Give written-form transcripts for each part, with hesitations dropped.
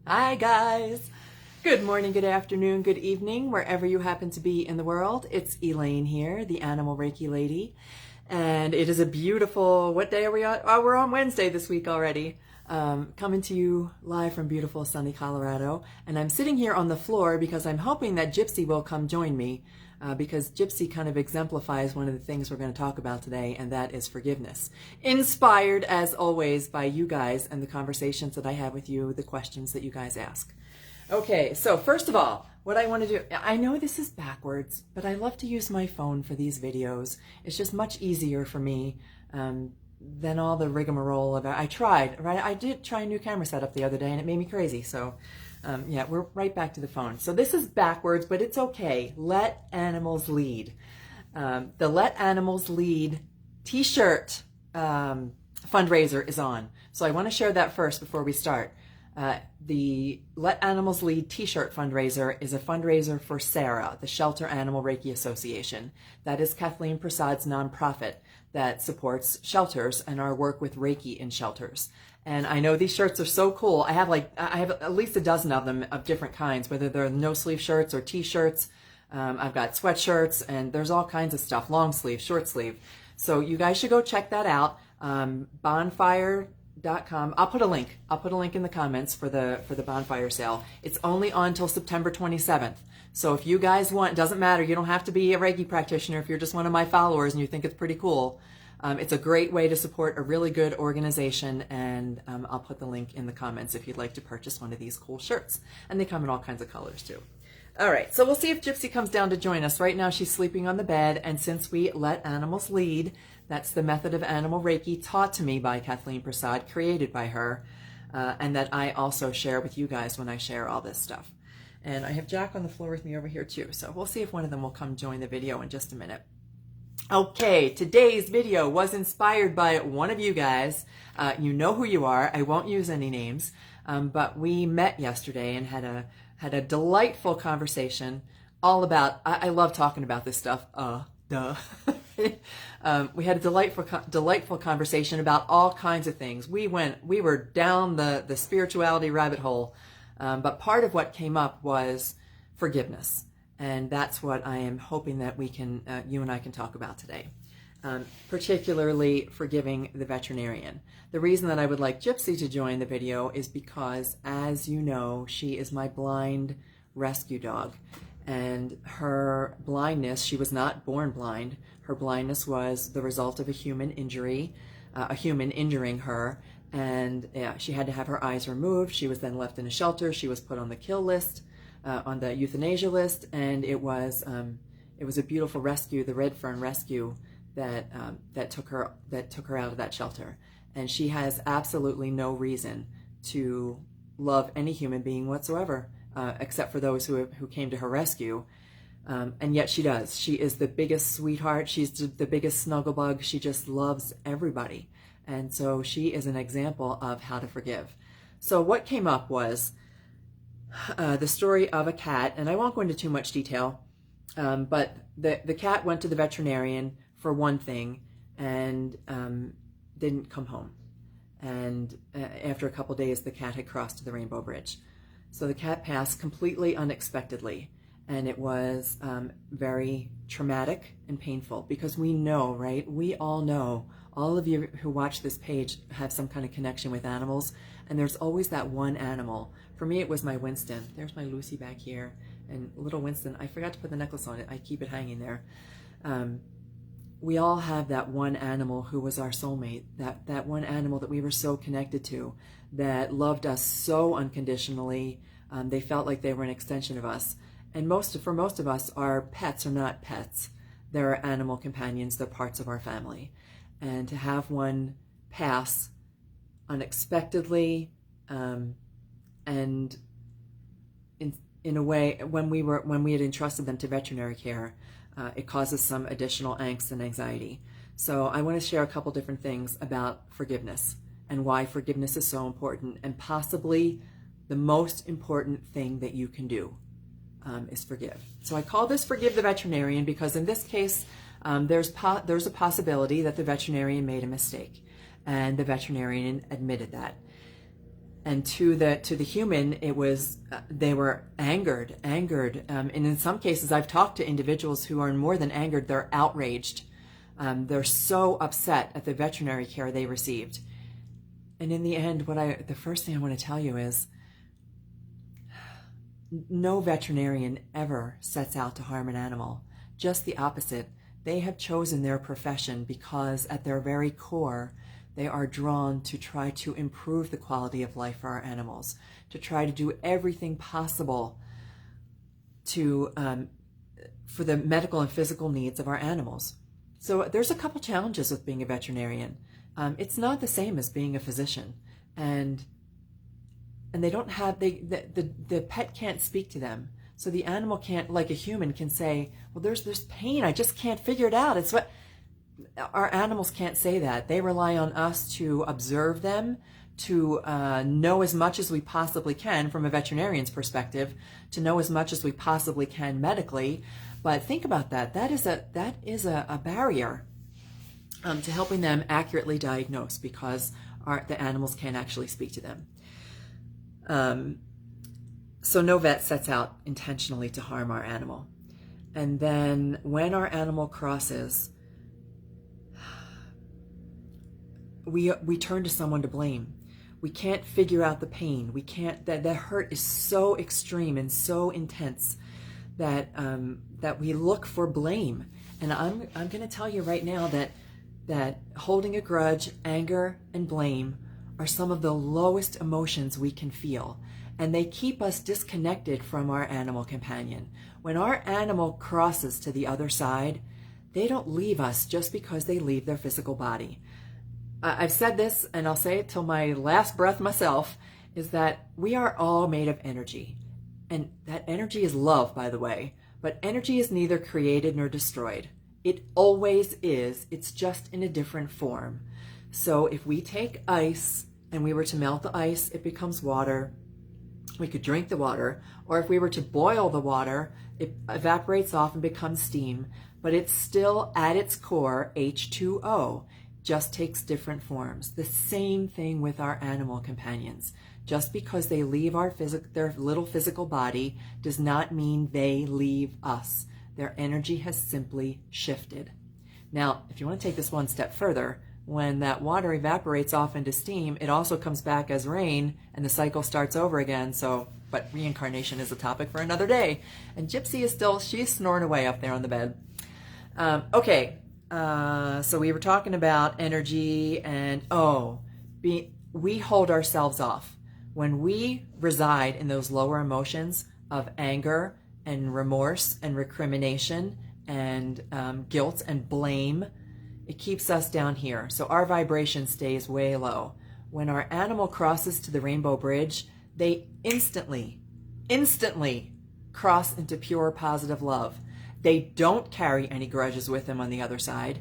Hi guys! Good morning, good afternoon, good evening, wherever you happen to be in the world. It's Elaine here, the Animal Reiki Lady. And it is a beautiful, what day are we on? Oh, we're on Wednesday this week already. Coming to you live from beautiful sunny Colorado. And I'm sitting here on the floor because I'm hoping that Gypsy will come join me. Because Gypsy kind of exemplifies one of the things we're going to talk about today, and that is forgiveness. Inspired, as always, by you guys and the conversations that I have with you, the questions that you guys ask. Okay, so first of all, what I want to do, I know this is backwards, but I love to use my phone for these videos. It's just much easier for me than all the rigmarole of it. I tried, right? I did try a new camera setup the other day, and it made me crazy, so... yeah, we're right back to the phone. So this is backwards, but it's okay. Let Animals Lead. The Let Animals Lead t-shirt fundraiser is on. So I want to share that first before we start. The Let Animals Lead t-shirt fundraiser is a fundraiser for SARA, the Shelter Animal Reiki Association. That is Kathleen Prasad's nonprofit that supports shelters and our work with Reiki in shelters. And I know these shirts are so cool. I have at least a dozen of them of different kinds, whether they're no sleeve shirts or t-shirts. I've got sweatshirts, and there's all kinds of stuff, long sleeve, short sleeve. So you guys should go check that out. Bonfire.com. I'll put a link in the comments for the bonfire sale. It's only on until September 27th. So if you guys want, it doesn't matter. You don't have to be a Reiki practitioner if you're just one of my followers and you think it's pretty cool. It's a great way to support a really good organization, and I'll put the link in the comments if you'd like to purchase one of these cool shirts. And they come in all kinds of colors too. All right, so we'll see if Gypsy comes down to join us. Right now she's sleeping on the bed, and since we let animals lead, that's the method of animal Reiki taught to me by Kathleen Prasad, created by her, and that I also share with you guys when I share all this stuff. And I have Jack on the floor with me over here too, so we'll see if one of them will come join the video in just a minute. Okay, today's video was inspired by one of you guys. You know who you are. I won't use any names, but we met yesterday and had a delightful conversation all about. I love talking about this stuff. We had a delightful conversation about all kinds of things. We were down the spirituality rabbit hole, but part of what came up was forgiveness. And that's what I am hoping that we can, you and I can talk about today, particularly forgiving the veterinarian. The reason that I would like Gypsy to join the video is because, as you know, she is my blind rescue dog. And her blindness, she was not born blind. Her blindness was the result of a human injury, a human injuring her. And she had to have her eyes removed. She was then left in a shelter. She was put on the kill list. On the euthanasia list, and it was a beautiful rescue, the Red Fern rescue, that took her out of that shelter. And she has absolutely no reason to love any human being whatsoever, except for those who came to her rescue. And yet she does. She is the biggest sweetheart. She's the biggest snuggle bug. She just loves everybody. And so she is an example of how to forgive. So what came up was the story of a cat, and I won't go into too much detail, but the cat went to the veterinarian for one thing and didn't come home. And after a couple days, the cat had crossed the Rainbow Bridge. So the cat passed completely unexpectedly, and it was very traumatic and painful, because we know, right? We all know, all of you who watch this page have some kind of connection with animals, and there's always that one animal. For me, it was my Winston. There's my Lucy back here, and little Winston. I forgot to put the necklace on it. I keep it hanging there. We all have that one animal who was our soulmate, that one animal that we were so connected to, that loved us so unconditionally. They felt like they were an extension of us. And for most of us, our pets are not pets. They're animal companions. They're parts of our family. And to have one pass unexpectedly, and in a way, when we had entrusted them to veterinary care, it causes some additional angst and anxiety. So I want to share a couple different things about forgiveness and why forgiveness is so important, and possibly the most important thing that you can do is forgive. So I call this Forgive the Veterinarian because in this case, there's a possibility that the veterinarian made a mistake, and the veterinarian admitted that. And to the human, it was they were angered, and in some cases, I've talked to individuals who are more than angered; they're outraged. They're so upset at the veterinary care they received. And in the end, the first thing I want to tell you is, no veterinarian ever sets out to harm an animal. Just the opposite. They have chosen their profession because at their very core, they are drawn to try to improve the quality of life for our animals, to try to do everything possible to for the medical and physical needs of our animals. So there's a couple challenges with being a veterinarian. It's not the same as being a physician, and they don't have the pet can't speak to them. So the animal can't, like a human, can say, well, there's pain, I just can't figure it out. It's what our animals can't say that. They rely on us to observe them, to know as much as we possibly can from a veterinarian's perspective, to know as much as we possibly can medically. But think about that. That is a barrier to helping them accurately diagnose, because the animals can't actually speak to them. So no vet sets out intentionally to harm our animal. And then when our animal crosses, we turn to someone to blame. We can't figure out the pain. We can't. That hurt is so extreme and so intense that we look for blame. And I'm going to tell you right now that holding a grudge, anger, and blame are some of the lowest emotions we can feel, and they keep us disconnected from our animal companion. When our animal crosses to the other side, they don't leave us just because they leave their physical body. I've said this, and I'll say it till my last breath myself, is that we are all made of energy. And that energy is love, by the way. But energy is neither created nor destroyed. It always is. It's just in a different form. So if we take ice and we were to melt the ice, it becomes water. We could drink the water. Or if we were to boil the water, it evaporates off and becomes steam. But it's still, at its core, H2O. Just takes different forms. The same thing with our animal companions. Just because they leave their little physical body does not mean they leave us. Their energy has simply shifted. Now, if you want to take this one step further, when that water evaporates off into steam, it also comes back as rain, and the cycle starts over again. But reincarnation is a topic for another day. And Gypsy she's snoring away up there on the bed. Okay. So we were talking about energy, and we hold ourselves off. When we reside in those lower emotions of anger and remorse and recrimination and guilt and blame, it keeps us down here. So our vibration stays way low. When our animal crosses to the rainbow bridge, they instantly cross into pure positive love. They don't carry any grudges with them on the other side.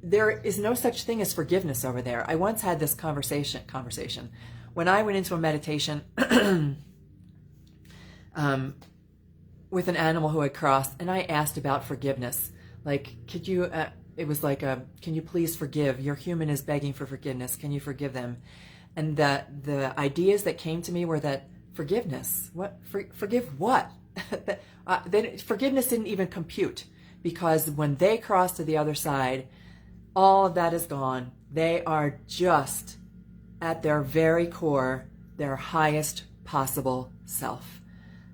There is no such thing as forgiveness over there. I once had this conversation. When I went into a meditation with an animal who had crossed, and I asked about forgiveness. Like, could you, it was like, can you please forgive? Your human is begging for forgiveness. Can you forgive them? And the ideas that came to me were that forgiveness, forgive what? Then forgiveness didn't even compute, because when they cross to the other side, all of that is gone. They are just at their very core, their highest possible self.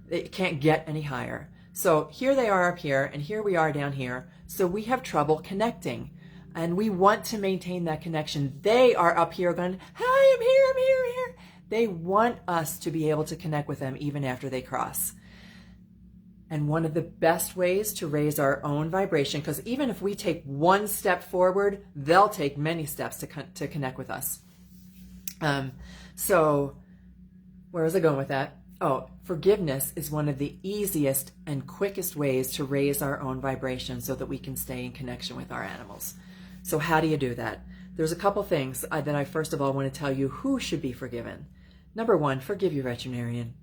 It can't get any higher. So here they are up here, and here we are down here. So we have trouble connecting, and we want to maintain that connection. They are up here going, hi, I'm here, I'm here, I'm here. They want us to be able to connect with them even after they cross. And one of the best ways to raise our own vibration, because even if we take one step forward, they'll take many steps to connect with us. So where was I going with that? Oh, forgiveness is one of the easiest and quickest ways to raise our own vibration so that we can stay in connection with our animals. So how do you do that? There's a couple things that I first of all want to tell you who should be forgiven. Number one, forgive your veterinarian.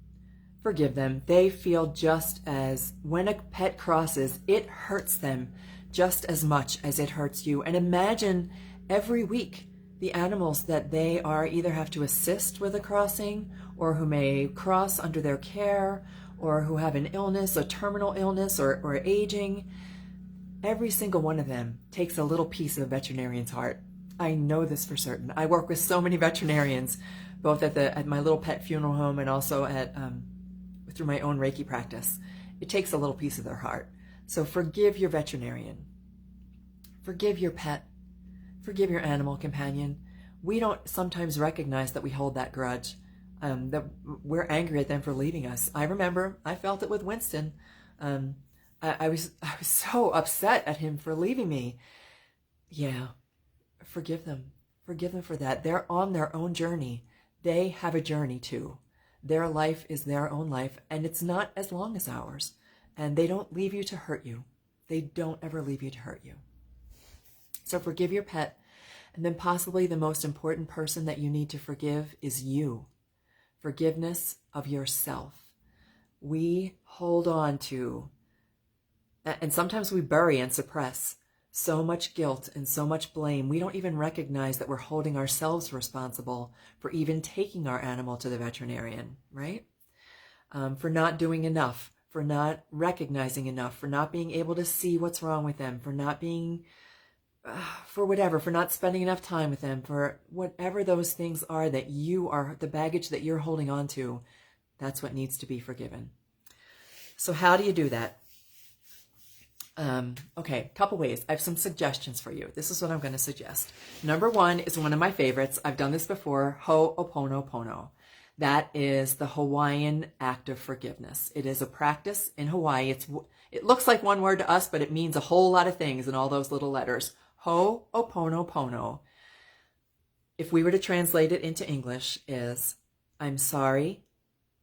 Forgive them. They feel just as, when a pet crosses, it hurts them just as much as it hurts you. And imagine every week the animals that they are either have to assist with a crossing, or who may cross under their care, or who have an illness, a terminal illness, or aging. Every single one of them takes a little piece of a veterinarian's heart. I know this for certain. I work with so many veterinarians, both at my little pet funeral home and also through my own Reiki practice. It takes a little piece of their heart. So forgive your veterinarian. Forgive your pet. Forgive your animal companion. We don't sometimes recognize that we hold that grudge, that we're angry at them for leaving us. I remember I felt it with Winston. I was so upset at him for leaving me. Yeah, forgive them. Forgive them for that. They're on their own journey. They have a journey too. Their life is their own life, and it's not as long as ours. And they don't leave you to hurt you. They don't ever leave you to hurt you. So forgive your pet. And then possibly the most important person that you need to forgive is you. Forgiveness of yourself. We hold on to, and sometimes we bury and suppress so much guilt and so much blame. We don't even recognize that we're holding ourselves responsible for even taking our animal to the veterinarian, right? For not doing enough, for not recognizing enough, for not being able to see what's wrong with them, for not being, for whatever, for not spending enough time with them, for whatever those things are that you are, the baggage that you're holding on to, that's what needs to be forgiven. So how do you do that? Okay, a couple ways. I have some suggestions for you. This is what I'm going to suggest. Number one is one of my favorites. I've done this before, Ho'oponopono. That is the Hawaiian act of forgiveness. It is a practice in Hawaii. It looks like one word to us, but it means a whole lot of things in all those little letters. Ho'oponopono, if we were to translate it into English, is I'm sorry,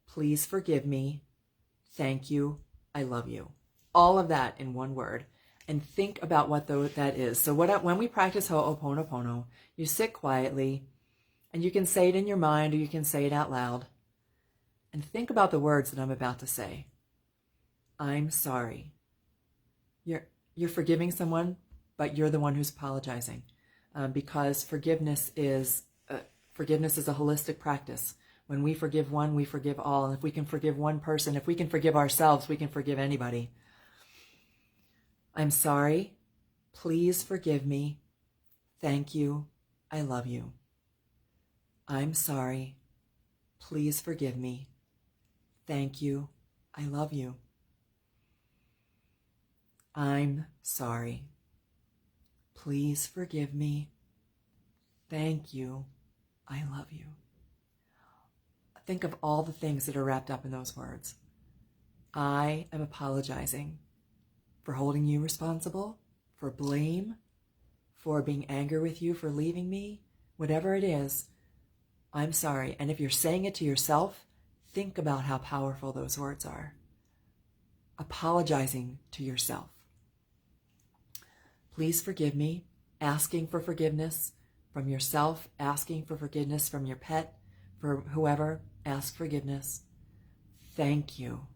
please forgive me, thank you, I love you. All of that in one word, and think about what that is. So when we practice Ho'oponopono, you sit quietly, and you can say it in your mind, or you can say it out loud, and think about the words that I'm about to say. I'm sorry. You're forgiving someone, but you're the one who's apologizing, because forgiveness is a holistic practice. When we forgive one, we forgive all. And if we can forgive one person, if we can forgive ourselves, we can forgive anybody. I'm sorry. Please forgive me. Thank you. I love you. I'm sorry. Please forgive me. Thank you. I love you. I'm sorry. Please forgive me. Thank you. I love you. Think of all the things that are wrapped up in those words. I am apologizing for holding you responsible, for blame, for being angry with you for leaving me, whatever it is. I'm sorry. And if you're saying it to yourself, think about how powerful those words are. Apologizing to yourself. Please forgive me. Asking for forgiveness from yourself, asking for forgiveness from your pet, for whoever, ask forgiveness. Thank you.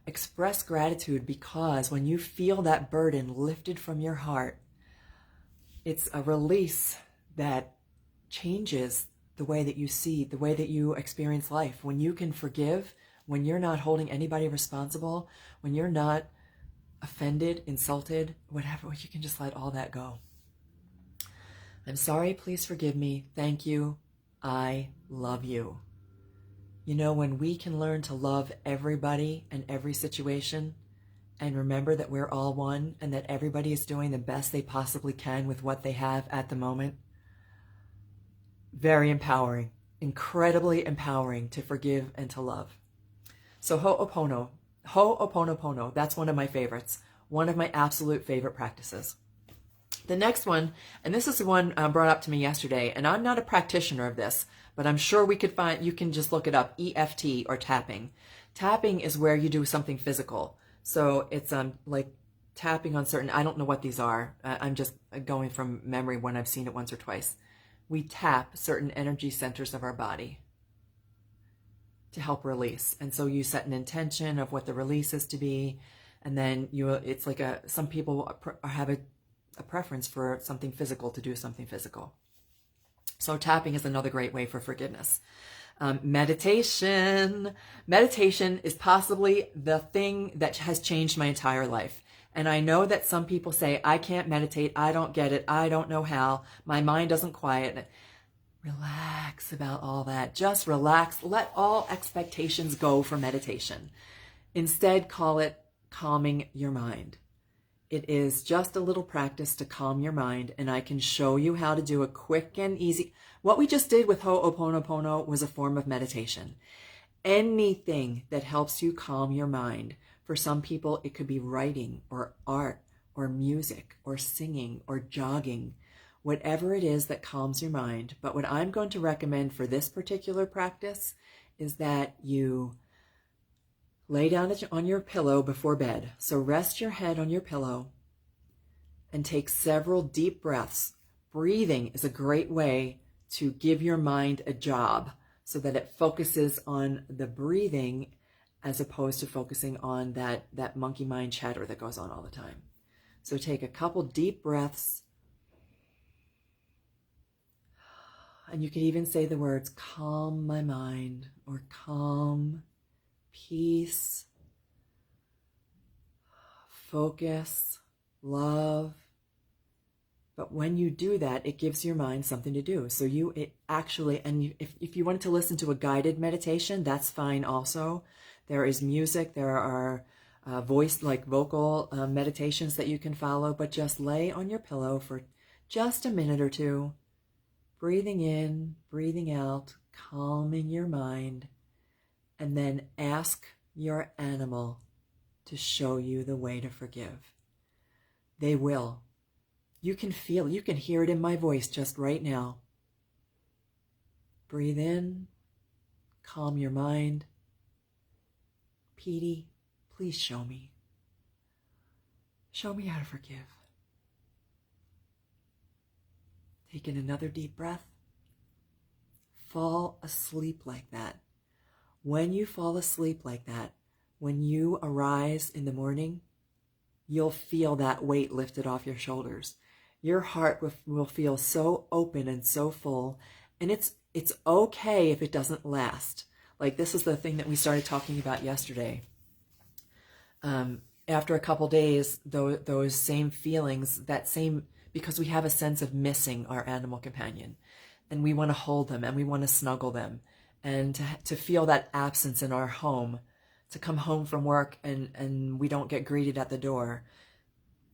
Express gratitude, because when you feel that burden lifted from your heart, it's a release that changes the way that you see, the way that you experience life. When you can forgive, when you're not holding anybody responsible, when you're not offended, insulted, whatever, you can just let all that go. I'm sorry, please forgive me. Thank you. I love you. You know, when we can learn to love everybody and every situation, and remember that we're all one, and that everybody is doing the best they possibly can with what they have at the moment, very empowering, incredibly empowering to forgive and to love. So Ho'oponopono, that's one of my favorites, one of my absolute favorite practices. The next one, and this is the one brought up to me yesterday, and I'm not a practitioner of this, but I'm sure we could find, you can just look it up, EFT or tapping. Tapping is where you do something physical. So it's like tapping on certain, I don't know what these are. I'm just going from memory when I've seen it once or twice. We tap certain energy centers of our body to help release. And so you set an intention of what the release is to be, and then it's like some people have a preference for something physical, to do something physical. So tapping is another great way for forgiveness. Meditation. Meditation is possibly the thing that has changed my entire life. And I know that some people say, I can't meditate, I don't get it, I don't know how, my mind doesn't quiet. Relax about all that. Just relax. Let all expectations go for meditation. Instead, call it calming your mind. It is just a little practice to calm your mind, and I can show you how to do a quick and easy. What we just did with Ho'oponopono was a form of meditation. Anything that helps you calm your mind. For some people, it could be writing or art or music or singing or jogging, whatever it is that calms your mind. But what I'm going to recommend for this particular practice is that you lay down on your pillow before bed. So rest your head on your pillow and take several deep breaths. Breathing is a great way to give your mind a job so that it focuses on the breathing as opposed to focusing on that monkey mind chatter that goes on all the time. So take a couple deep breaths, and you can even say the words, calm my mind, or calm, peace, focus, love. But when you do that, it gives your mind something to do. So if you wanted to listen to a guided meditation, that's fine also. There is music, there are vocal meditations that you can follow, but just lay on your pillow for just a minute or two, breathing in, breathing out, calming your mind, and then ask your animal to show you the way to forgive. They will. You can hear it in my voice just right now. Breathe in, calm your mind. Petey, please show me. Show me how to forgive. Take in another deep breath. Fall asleep like that. When you fall asleep like that, when you arise in the morning, you'll feel that weight lifted off your shoulders. Your heart will feel so open and so full, and it's okay if it doesn't last. Like, this is the thing that we started talking about yesterday. After a couple days, those same feelings, because we have a sense of missing our animal companion, and we want to hold them and we want to snuggle them, and to feel that absence in our home, to come home from work and we don't get greeted at the door,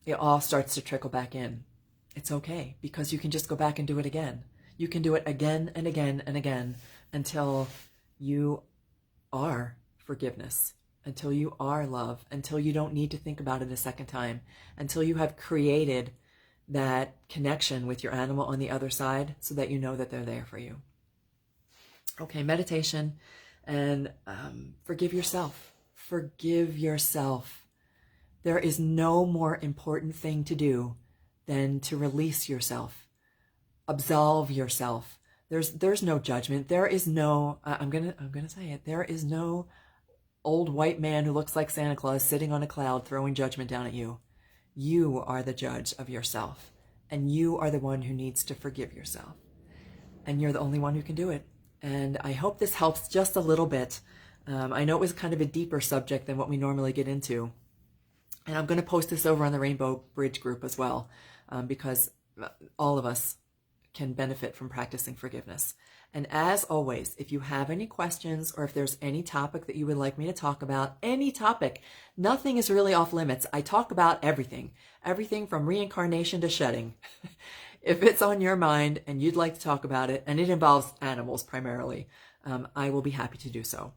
it all starts to trickle back in. It's okay, because you can just go back and do it again. You can do it again and again and again until you are forgiveness, until you are love, until you don't need to think about it a second time, until you have created that connection with your animal on the other side so that you know that they're there for you. Okay, meditation and forgive yourself. Forgive yourself. There is no more important thing to do than to release yourself, absolve yourself. There's no judgment. There is no, I'm gonna say it, there is no old white man who looks like Santa Claus sitting on a cloud throwing judgment down at you. You are the judge of yourself, and you are the one who needs to forgive yourself. And you're the only one who can do it. And I hope this helps just a little bit. I know it was kind of a deeper subject than what we normally get into. And I'm going to post this over on the Rainbow Bridge group as well, because all of us can benefit from practicing forgiveness. And as always, if you have any questions or if there's any topic that you would like me to talk about, any topic, nothing is really off limits. I talk about everything from reincarnation to shedding. If it's on your mind and you'd like to talk about it, and it involves animals primarily, I will be happy to do so.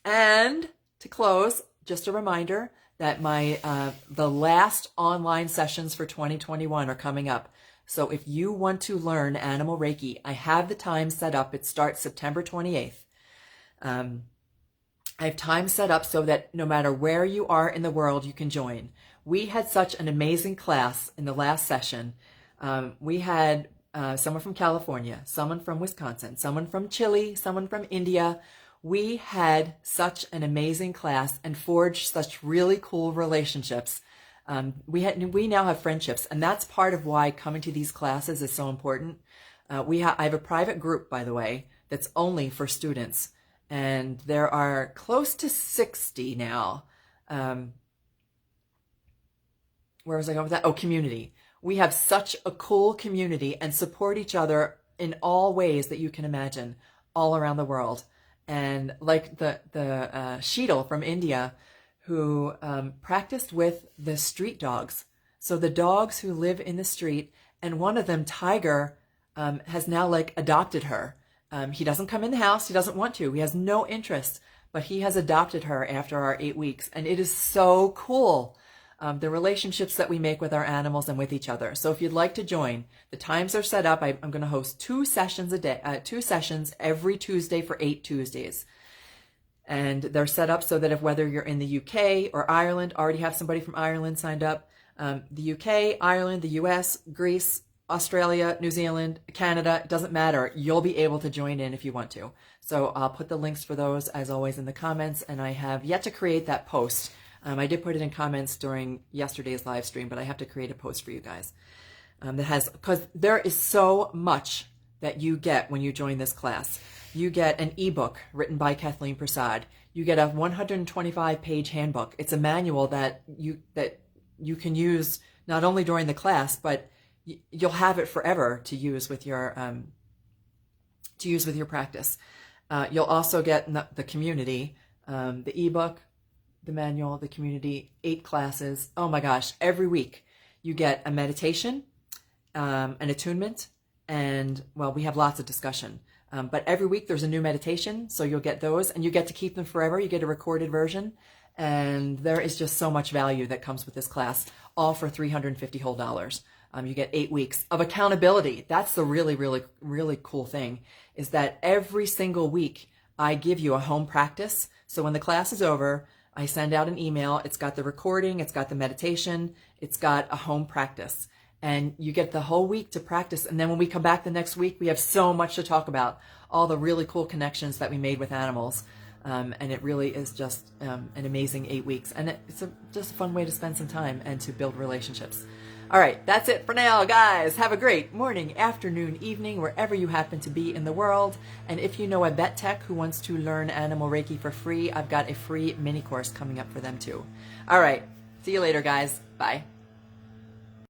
And to close, just a reminder that the last online sessions for 2021 are coming up. So if you want to learn Animal Reiki, I have the time set up. It starts September 28th. I have time set up so that no matter where you are in the world, you can join. We had such an amazing class in the last session. We had someone from California, someone from Wisconsin, someone from Chile, someone from India. We had such an amazing class and forged such really cool relationships. We now have friendships, and that's part of why coming to these classes is so important. I have a private group, by the way, that's only for students, and there are close to 60 now. Where was I going with that? Oh, community. We have such a cool community and support each other in all ways that you can imagine all around the world. And like the Sheetal from India, who practiced with the street dogs. So the dogs who live in the street, and one of them, Tiger, has now like adopted her. He doesn't come in the house. He doesn't want to. He has no interest, but he has adopted her after our 8 weeks. And it is so cool. The relationships that we make with our animals and with each other. So if you'd like to join, the times are set up. I'm going to host 2 sessions a day, 2 sessions every Tuesday for 8 Tuesdays. And they're set up so that if whether you're in the UK or Ireland, already have somebody from Ireland signed up, the UK, Ireland, the US, Greece, Australia, New Zealand, Canada, it doesn't matter. You'll be able to join in if you want to. So I'll put the links for those as always in the comments, and I have yet to create that post. I did put it in comments during yesterday's live stream, but I have to create a post for you guys that has, because there is so much that you get when you join this class. You get an ebook written by Kathleen Prasad. You get a 125-page handbook. It's a manual that you can use not only during the class, but you'll have it forever to use with your practice. You'll also get the community, the ebook, the manual, the community, 8 classes. Oh my gosh, every week you get a meditation, an attunement, and well, we have lots of discussion. But every week there's a new meditation, so you'll get those, and you get to keep them forever. You get a recorded version, and there is just so much value that comes with this class, all for $350 whole. You get 8 weeks of accountability. That's the really, really, really cool thing, is that every single week I give you a home practice. So when the class is over, I send out an email. It's got the recording, it's got the meditation, it's got a home practice. And you get the whole week to practice. And then when we come back the next week, we have so much to talk about, all the really cool connections that we made with animals. And it really is just an amazing 8 weeks. And it's just a fun way to spend some time and to build relationships. All right, that's it for now, guys. Have a great morning, afternoon, evening, wherever you happen to be in the world. And if you know a vet tech who wants to learn Animal Reiki for free, I've got a free mini course coming up for them too. All right, see you later, guys. Bye.